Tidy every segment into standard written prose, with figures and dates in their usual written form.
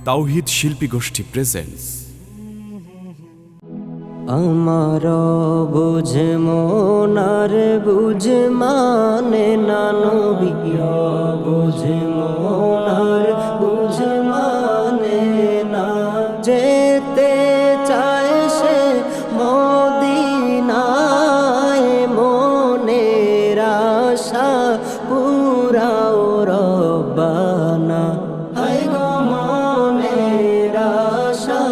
তাওহীদ শিল্পী গোষ্ঠী প্রেজেন্টস। আমার বুঝ মনার বুঝ মানে না নবী, বুঝ মনার বুঝ মানে না। যেতে চায় সে মদিনায়, মনের আশা পুরাও রব্বানা। হায় গো মনের আশা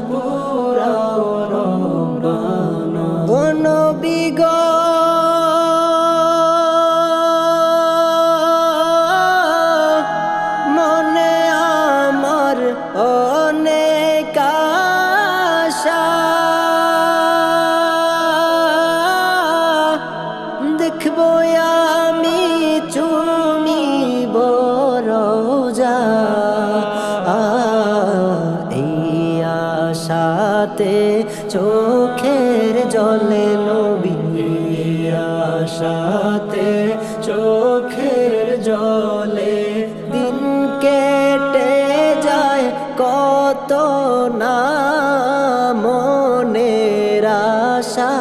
পুরাও রব্বানা। ও নবী গো মনে আমার অনেক আশা, দেখবো আমি চুমিব রোজা। এই আশাতে চোখের জলে নবী, আশাতে চোখের জলে দিন কেটে যায় কত না, মনের আশা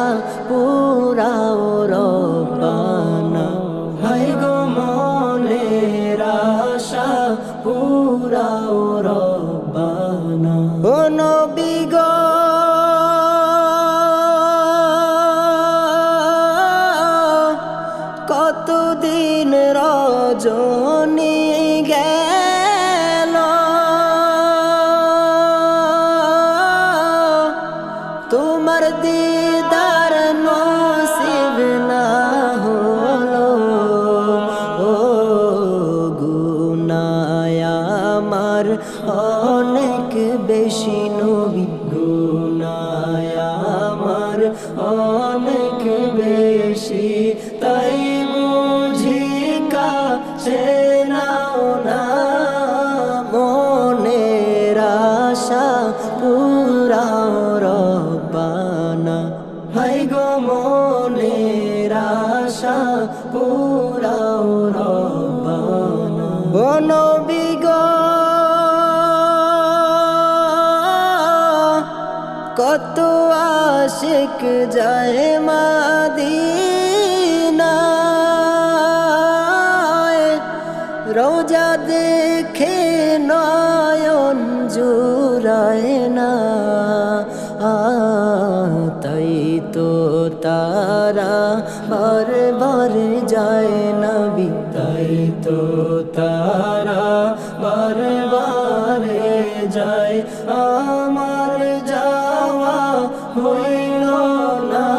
পুরাও রব্বানা। হায় গো মনের আশা পুরাও রব্বানা। ও নবী গো কতদিন রজনী গেল, তোমার দিদার নসিব না হলো। ও গুনাহ আমার অনেক বেশি নবী, গুনাহ আমার অনেক বেশি, তাই বুঝি কাছে নাও না, মনের আশা পুরাও রব্বানা। হায় গো মনের আশা পুরাও রব্বানা। ও নবী গো কত আশিক যায় মদিনায়, রোজা দেখে নয়ন জুড়ায় না। তাই তো তারা বারবার যায় নবী, তাই তো তারা বারবার যায়। আমার যাওয়া হইল না,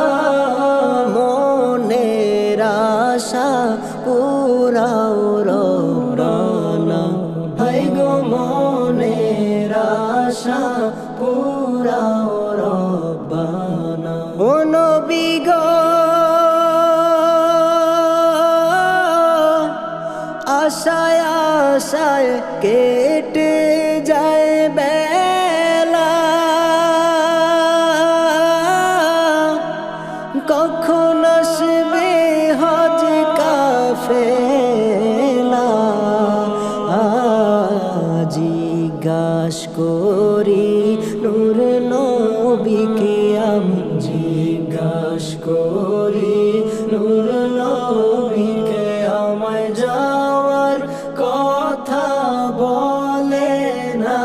মনের আশা পুরাও রব্বানা। হায় গো মনের আশা পুরাও রব্বানা। ও নবী গো আশায় আশায় কেটে যায় বেলা, কখন আসবে হজ কাফেলা। জিজ্ঞাস করি নূর নবীকে আমি, জিজ্ঞাস করি নূর নবীকে, আমায় যাওয়ার কথা বলে না,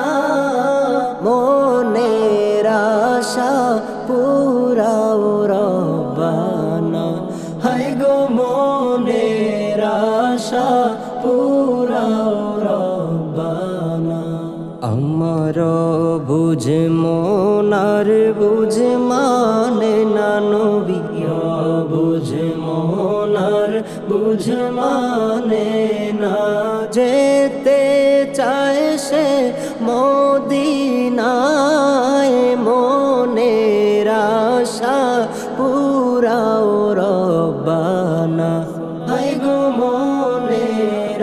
মনের আশা পুরাও রব্বানা। হায় গো মনের আশা পুরাও রব্বানা। আমার বুঝ মনার বুঝ মানে না নবী, বুঝ মনার বুঝ মানে না। যেতে চায় সে মদিনায়, মনের আশা পুরাও রব্বানা। হায় গো মনের